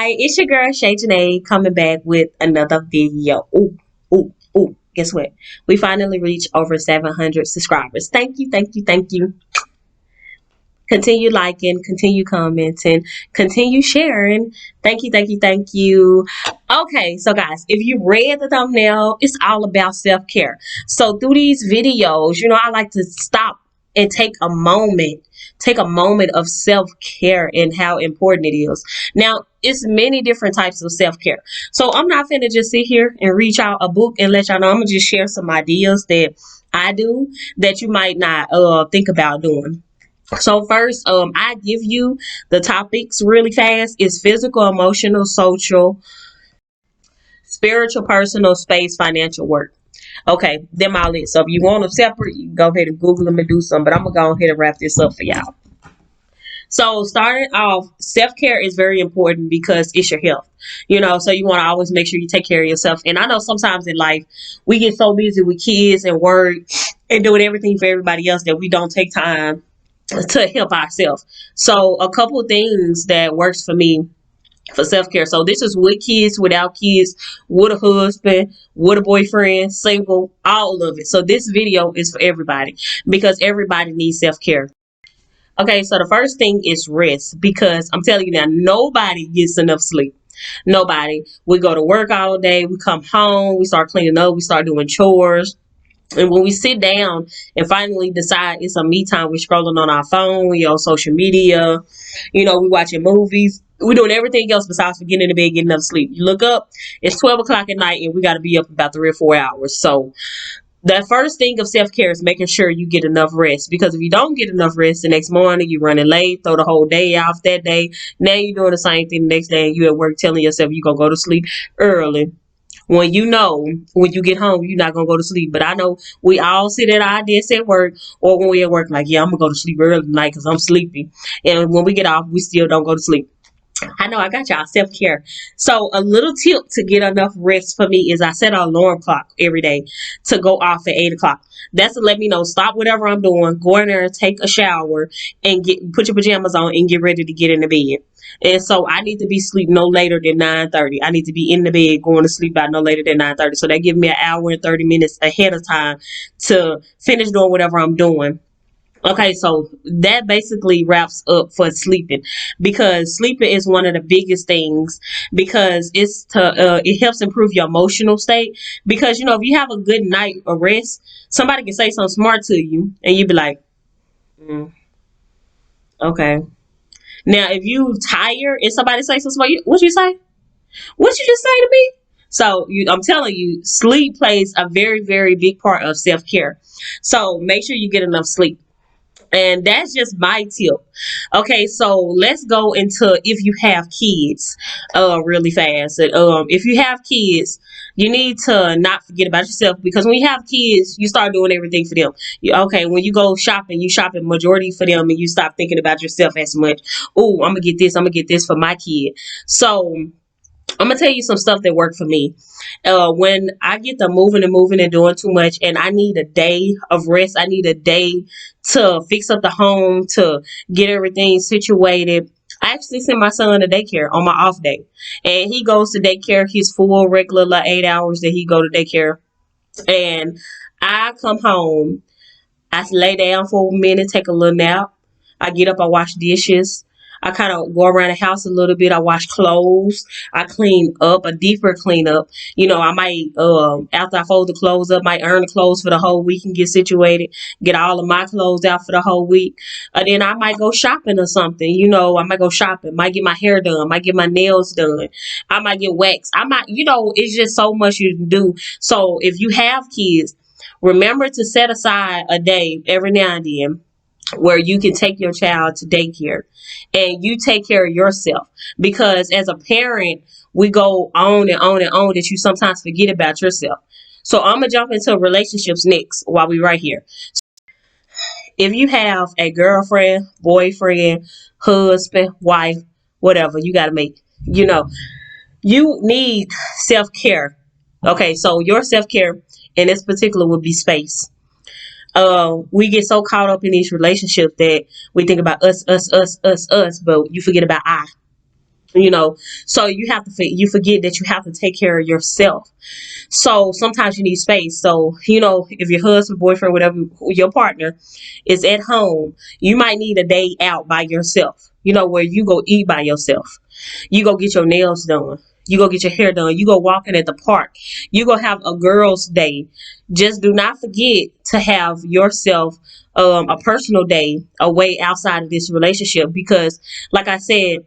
Hi, it's your girl ShayJanai coming back with another video. Ooh. Guess what? We finally reached over 700 subscribers. Thank you, thank you, thank you. Continue liking, continue commenting, continue sharing. Thank you, thank you, thank you. Okay, so guys, if you read the thumbnail, it's all about self-care. So through these videos, I like to stop and take a moment of self-care and how important it is. Now, it's many different types of self-care. So I'm not finna just sit here and reach out a book and let y'all know. I'm gonna just share some ideas that I do that you might not think about doing. So first, I give you the topics really fast. It's physical, emotional, social, spiritual, personal, space, financial, work. Okay, them all it. So if you want them separate, you can go ahead and Google them and do some. But I'm gonna go ahead and wrap this up for y'all. So starting off, self-care is very important because it's your health. So you want to always make sure you take care of yourself. And I know sometimes in life we get so busy with kids and work and doing everything for everybody else that we don't take time to help ourselves. So a couple of things that works for me for self-care. So this is with kids, without kids, with a husband, with a boyfriend, single, all of it. So this video is for everybody because everybody needs self-care. Okay, so the first thing is rest, because I'm telling you now, nobody gets enough sleep. Nobody. We go to work all day, we come home, we start cleaning up, we start doing chores. And when we sit down and finally decide it's a me time, we're scrolling on our phone, we on social media, we watching movies, we're doing everything else besides getting in the bed, getting enough sleep. You look up, it's 12 o'clock at night and we got to be up about 3 or 4 hours. So the first thing of self-care is making sure you get enough rest, because if you don't get enough rest the next morning, you're running late, throw the whole day off that day. Now you're doing the same thing the next day and you at work telling yourself you're going to go to sleep early. When when you get home, you're not going to go to sleep. But I know we all sit at our desk at work, or when we at work, like, yeah, I'm going to go to sleep early tonight because I'm sleepy. And when we get off, we still don't go to sleep. I know I got y'all self-care. So a little tip to get enough rest for me is I set an alarm clock every day to go off at 8 o'clock. That's to let me know, stop whatever I'm doing, go in there and take a shower and put your pajamas on and get ready to get in the bed. And so I need to be asleep no later than 9:30. I need to be in the bed going to sleep by no later than 9:30. So that gives me an hour and 30 minutes ahead of time to finish doing whatever I'm doing. Okay, so that basically wraps up for sleeping, because sleeping is one of the biggest things, because it helps improve your emotional state. Because if you have a good night of rest, somebody can say something smart to you and you be like, okay. Now if you tired and somebody say something smart, what you say? What you just say to me? So I'm telling you, sleep plays a very, very big part of self-care. So make sure you get enough sleep. And that's just my tip. Okay, so let's go into if you have kids really fast. If you have kids, you need to not forget about yourself, because when you have kids, you start doing everything for them. When you go shopping, you shopping majority for them and you stop thinking about yourself as much. Oh, I'm going to get this for my kid. So I'm gonna tell you some stuff that worked for me. When I get to moving and doing too much, and I need a day of rest, I need a day to fix up the home, to get everything situated. I actually send my son to daycare on my off day, and he goes to daycare his full regular 8 hours that he go to daycare, and I come home. I lay down for a minute, take a little nap. I get up, I wash dishes. I kind of go around the house a little bit. I wash clothes. I clean up, a deeper cleanup. I might, after I fold the clothes up, might earn the clothes for the whole week and get situated, get all of my clothes out for the whole week. Then I might go shopping or something. I might go shopping, might get my hair done, might get my nails done. I might get waxed. I might, it's just so much you can do. So if you have kids, remember to set aside a day every now and then where you can take your child to daycare and you take care of yourself, because as a parent we go on and on and on that you sometimes forget about yourself. So I'm gonna jump into relationships next while we right here. If you have a girlfriend, boyfriend, husband, wife, whatever, you got to make, you need self-care. Okay, so your self-care in this particular would be space. We get so caught up in these relationships that we think about us, but you forget about I. you know. So you forget that you have to take care of yourself. So sometimes you need space. So, if your husband, boyfriend, whatever, your partner is at home, you might need a day out by yourself, where you go eat by yourself. You go get your nails done. You go get your hair done. You go walking at the park. You go have a girls' day. Just do not forget to have yourself a personal day away outside of this relationship, because, like I said,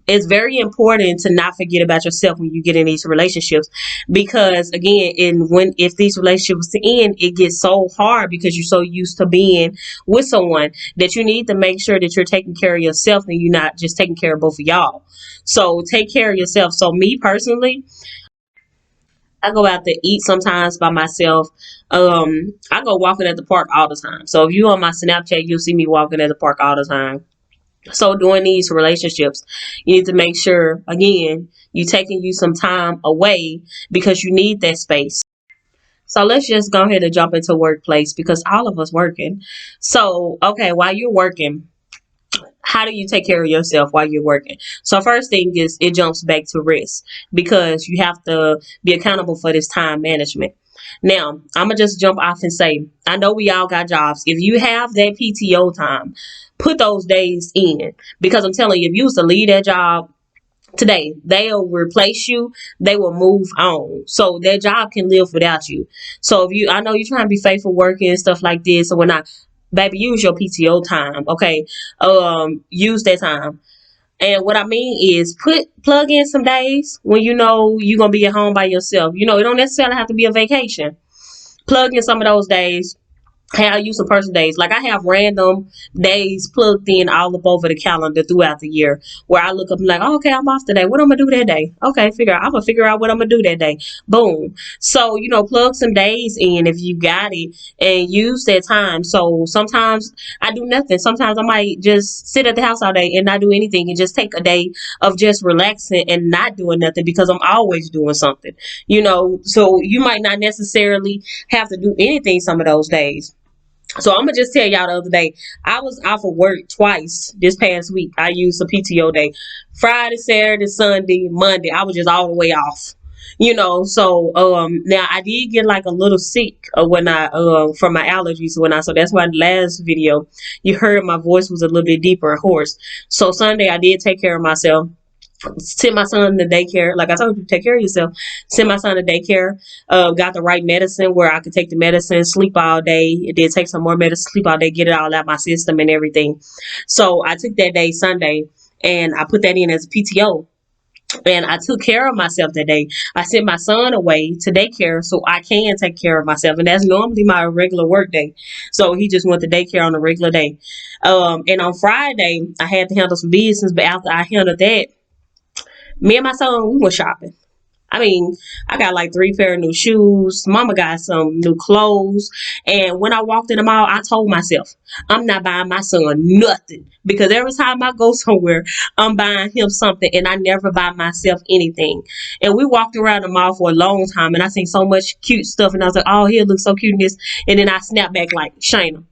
it's very important to not forget about yourself when you get in these relationships, because again, if these relationships to end, it gets so hard because you're so used to being with someone that you need to make sure that you're taking care of yourself and you're not just taking care of both of y'all. So take care of yourself. So me personally, I go out to eat sometimes by myself. I go walking at the park all the time. So if you on my Snapchat, you'll see me walking at the park all the time. So during these relationships, you need to make sure, again, you taking you some time away because you need that space. So let's just go ahead and jump into workplace, because all of us working. So, okay, while you're working, how do you take care of yourself while you're working? So first thing is, it jumps back to rest, because you have to be accountable for this time management. Now, I'm gonna just jump off and say, I know we all got jobs. If you have that PTO time, put those days in, because I'm telling you, if you used to leave that job today, they'll replace you. They will move on, so that job can live without you. So if I know you're trying to be faithful working and stuff like this, so when I, baby, use your PTO time, okay? Use that time. And what I mean is, plug in some days when you know you're gonna be at home by yourself. It don't necessarily have to be a vacation. Plug in some of those days. Hey, I use some personal days. Like, I have random days plugged in all up over the calendar throughout the year, where I look up and like, oh, okay, I'm off today. What I'm gonna do that day? Okay, I'm gonna figure out what I'm gonna do that day. Boom. So, plug some days in if you got it, and use that time. So sometimes I do nothing. Sometimes I might just sit at the house all day and not do anything, and just take a day of just relaxing and not doing nothing, because I'm always doing something. So you might not necessarily have to do anything some of those days. So I'm gonna just tell y'all, the other day, I was off of work twice this past week. I used a PTO day. Friday, Saturday, Sunday, Monday, I was just all the way off. So now I did get like a little sick when I from my allergies, so that's why the last video you heard my voice was a little bit deeper and hoarse. So Sunday I did take care of myself. Sent my son to daycare. Like I told you, take care of yourself. Sent my son to daycare. Got the right medicine where I could take the medicine, sleep all day. It did take some more medicine, sleep all day, get it all out my system and everything. So I took that day Sunday, and I put that in as a PTO. And I took care of myself that day. I sent my son away to daycare so I can take care of myself. And that's normally my regular work day. So he just went to daycare on a regular day. And on Friday, I had to handle some business. But after I handled that, me and my son, we went shopping. I mean, I got like 3 pair of new shoes. Mama got some new clothes. And when I walked in the mall, I told myself, I'm not buying my son nothing. Because every time I go somewhere, I'm buying him something, and I never buy myself anything. And we walked around the mall for a long time, and I seen so much cute stuff. And I was like, oh, here looks so cute in this. And then I snapped back like, Shayna,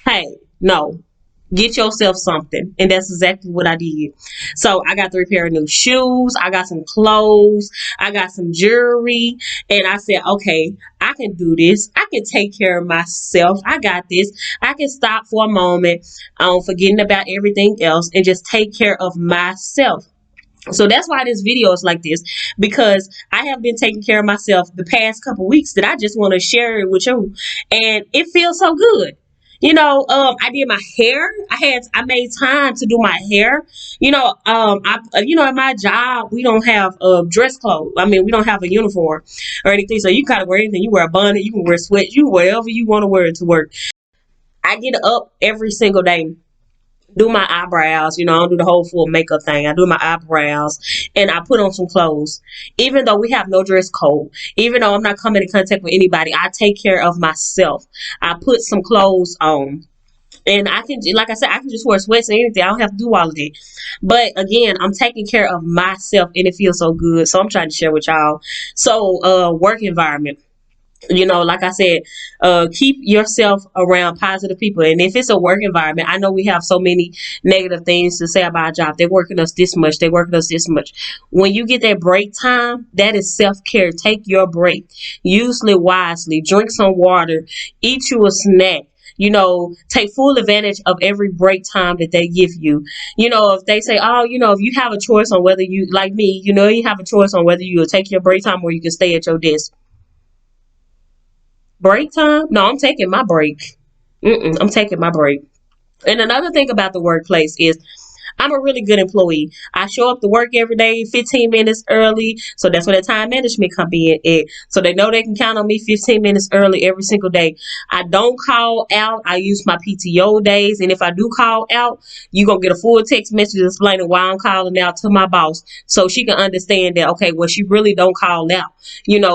hey, no. Get yourself something. And that's exactly what I did. So I got 3 pair of new shoes. I got some clothes. I got some jewelry. And I said, okay, I can do this. I can take care of myself. I got this. I can stop for a moment, forgetting about everything else, and just take care of myself. So that's why this video is like this, because I have been taking care of myself the past couple weeks, that I just want to share it with you. And it feels so good. I did my hair. I made time to do my hair. At my job, we don't have dress clothes. I mean, we don't have a uniform or anything. So you kind of wear anything. You wear a bonnet, you can wear sweats, you whatever you want to wear to work. I get up every single day, do my eyebrows. I don't do the whole full makeup thing. I do my eyebrows, and I put on some clothes. Even though we have no dress code, even though I'm not coming in contact with anybody, I take care of myself. I put some clothes on. And I can, like I said, I can just wear sweats and anything. I don't have to do all of that. But again, I'm taking care of myself, and it feels so good. So I'm trying to share with y'all. So, work environment. Like I said, keep yourself around positive people. And if it's a work environment, I know we have so many negative things to say about our job. They're working us this much, they're working us this much. When you get that break time, that is self-care. Take your break, use it wisely, drink some water, eat you a snack. Take full advantage of every break time that they give you. If they say, oh, if you have a choice on whether you, like me, you have a choice on whether you will take your break time or you can stay at your desk. Break time? No, I'm taking my break. I'm taking my break. And another thing about the workplace is I'm a really good employee. I show up to work every day 15 minutes early. So that's where the time management come in at. So they know they can count on me 15 minutes early every single day. I don't call out. I use my PTO days. And if I do call out, you're going to get a full text message explaining why I'm calling out to my boss. So she can understand that, okay, well, she really don't call out.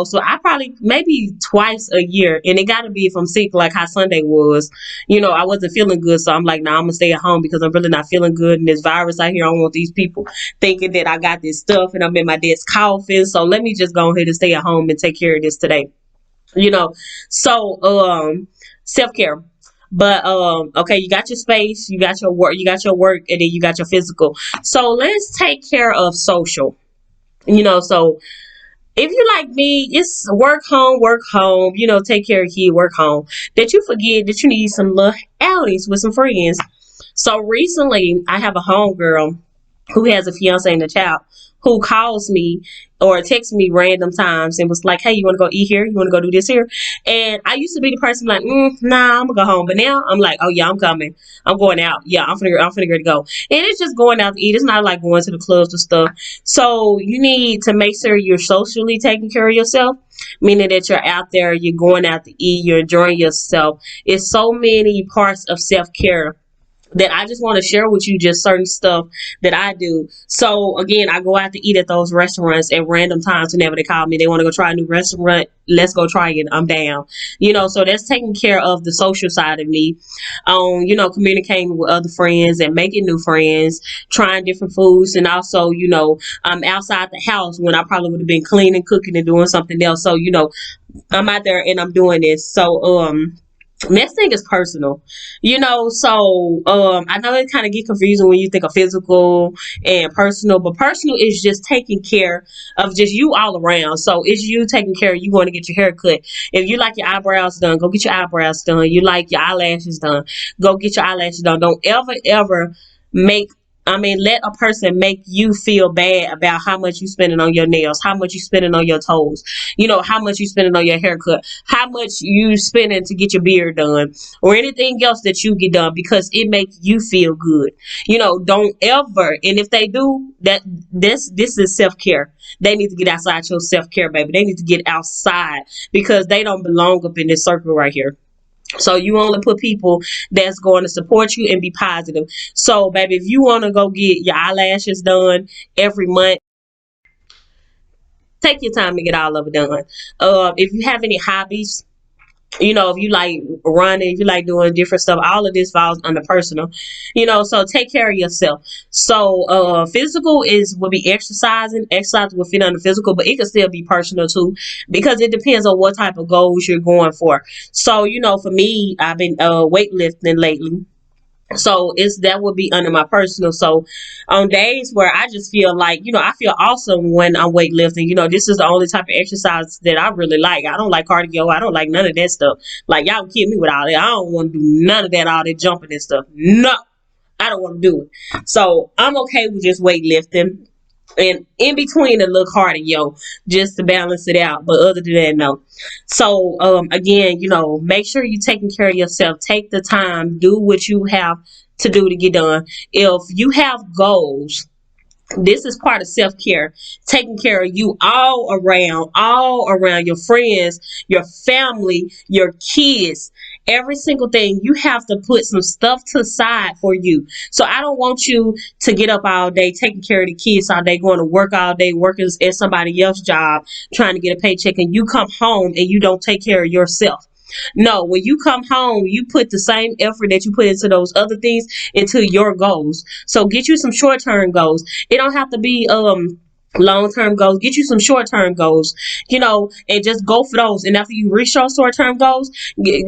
So I probably maybe twice a year. And it got to be if I'm sick, like how Sunday was. I wasn't feeling good. So I'm like, nah, I'm going to stay at home because I'm really not feeling good. And this virus out here, I don't want these people thinking that I got this stuff and I'm in my desk coughing. So let me just go ahead and stay at home and take care of this today. You know, so self-care. But okay, you got your space, you got your work, and then you got your physical. So let's take care of social. So if you like me, it's work home, take care of kid, work home. That you forget that you need some little outings with some friends. So recently, I have a homegirl who has a fiance and a child who calls me or texts me random times and was like, "Hey, you want to go eat here? You want to go do this here?" And I used to be the person like, "Nah, I'm gonna go home." But now I'm like, "Oh yeah, I'm coming. I'm going out. Yeah, I'm finna get to go." And it's just going out to eat. It's not like going to the clubs and stuff. So you need to make sure you're socially taking care of yourself, meaning that you're out there, you're going out to eat, you're enjoying yourself. It's so many parts of self care that I just want to share with you, just certain stuff that I do. So again, I go out to eat at those restaurants at random times whenever they call me. They want to go try a new restaurant. Let's go try it. I'm down. So that's taking care of the social side of me. Communicating with other friends and making new friends, trying different foods, and also, I'm outside the house when I probably would have been cleaning, cooking, and doing something else. So, I'm out there and I'm doing this. So, next thing is personal. I know it kind of get confusing when you think of physical and personal, but personal is just taking care of just you all around. So it's you taking care of you going to get your hair cut. If you like your eyebrows done, go get your eyebrows done. You like your eyelashes done, go get your eyelashes done. Don't ever make let a person make you feel bad about how much you spending on your nails, how much you spending on your toes, how much you spending on your haircut, how much you spending to get your beard done, or anything else that you get done, because it makes you feel good. Don't ever, and if they do that, this is self-care. They need to get outside your self-care, baby. They need to get outside because they don't belong up in this circle right here. So you only put people that's going to support you and be positive. So, baby, if you want to go get your eyelashes done every month, take your time to get all of it done. If you have any hobbies, if you like running, if you like doing different stuff, all of this falls under personal. So take care of yourself. So physical will be exercising. Exercise will fit under physical, but it can still be personal too, because it depends on what type of goals you're going for. So for me, I've been weightlifting lately. So that would be under my personal. So on days where I just feel like, I feel awesome when I'm weightlifting. This is the only type of exercise that I really like. I don't like cardio. I don't like none of that stuff. Like, y'all kidding me with all that. I don't want to do none of that, all that jumping and stuff. No, I don't want to do it. So I'm okay with just weightlifting. And in between a little cardio just to balance it out, but other than that, no. So again, make sure you're taking care of yourself. Take the time, do what you have to do to get done. If you have goals, this is part of self-care, taking care of you all around your friends, your family, your kids, every single thing. You have to put some stuff to the side for you. So I don't want you to get up all day taking care of the kids all day, going to work all day, working at somebody else's job, trying to get a paycheck, and you come home and you don't take care of yourself. No, when you come home, you put the same effort that you put into those other things into your goals. So get you some short-term goals. It don't have to be Long-term goals, get you some short-term goals, and just go for those. And after you reach your short-term goals,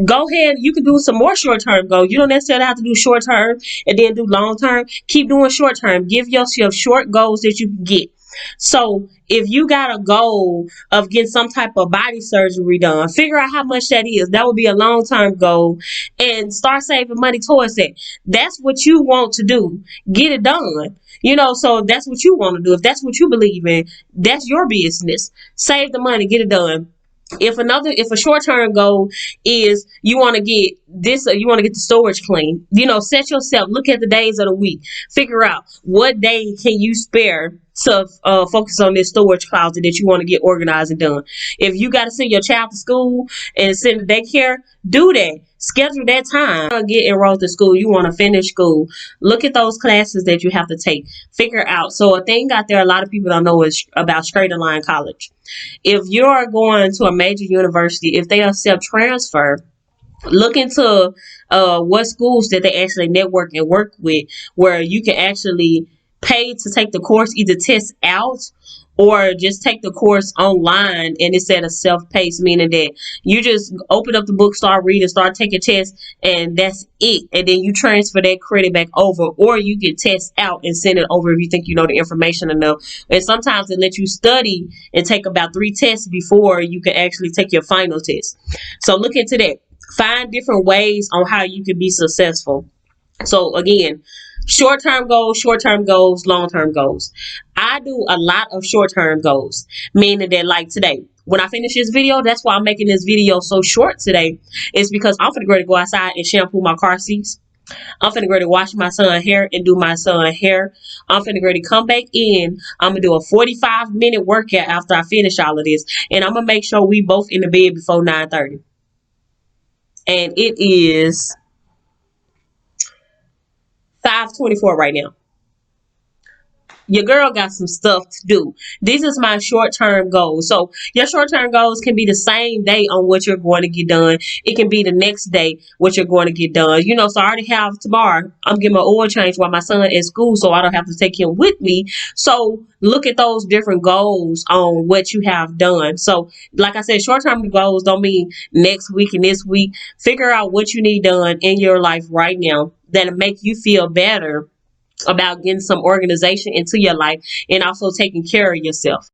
go ahead, you can do some more short-term goals. You don't necessarily have to do short-term and then do long-term. Keep doing short-term. Give yourself short goals that you can get. So if you got a goal of getting some type of body surgery done, figure out how much that is. That would be a long-term goal, and start saving money towards it. That's what you want to do. Get it done. So if that's what you want to do, if that's what you believe in, that's your business. Save the money, get it done. If a short-term goal is you want to get this, you want to get the storage clean, set yourself, look at the days of the week, figure out what day can you spare to focus on this storage closet that you want to get organized and done. If you got to send your child to school and send to daycare, do that. Schedule that time. Get enrolled to school. You want to finish school. Look at those classes that you have to take. Figure out. So a thing out there a lot of people don't know is about straight line college. If you're going to a major university, if they accept transfer, look into what schools that they actually network and work with, where you can actually pay to take the course, either test out or just take the course online, and it's at a self-paced, meaning that you just open up the book, start reading, start taking tests, and that's it. And then you transfer that credit back over, or you can test out and send it over if you think you know the information enough. And sometimes they let you study and take about 3 tests before you can actually take your final test. So look into that. Find different ways on how you can be successful. So again, short-term goals, long-term goals. I do a lot of short-term goals, meaning that like today, when I finish this video, that's why I'm making this video so short today. It's because I'm finna go outside and shampoo my car seats. I'm finna go to wash my son's hair and do my son's hair. I'm finna go to come back in. I'm gonna do a 45-minute workout after I finish all of this, and I'm gonna make sure we both in the bed before 9:30. And it is 5:24 right now. Your girl got some stuff to do. This is my short-term goal. So your short-term goals can be the same day on what you're going to get done. It can be the next day what you're going to get done. So I already have tomorrow. I'm getting my oil change while my son at school, so I don't have to take him with me. So look at those different goals on what you have done. So like I said, short-term goals don't mean next week and this week. Figure out what you need done in your life right now that'll make you feel better about getting some organization into your life and also taking care of yourself.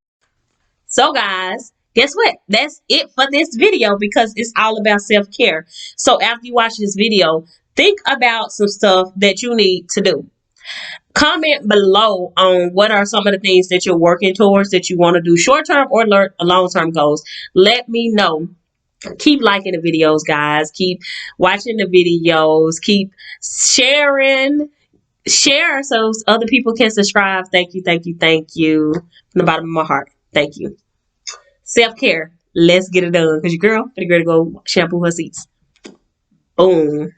So guys, guess what? That's it for this video, because it's all about self-care. So after you watch this video, think about some stuff that you need to do. Comment below on what are some of the things that you're working towards that you want to do, short-term or long-term goals. Let me know. Keep liking the videos, guys. Keep watching the videos. Keep sharing. Share so other people can subscribe. Thank you, thank you, thank you. From the bottom of my heart. Thank you. Self-care. Let's get it done. Because your girl, the girl to go shampoo her seats. Boom.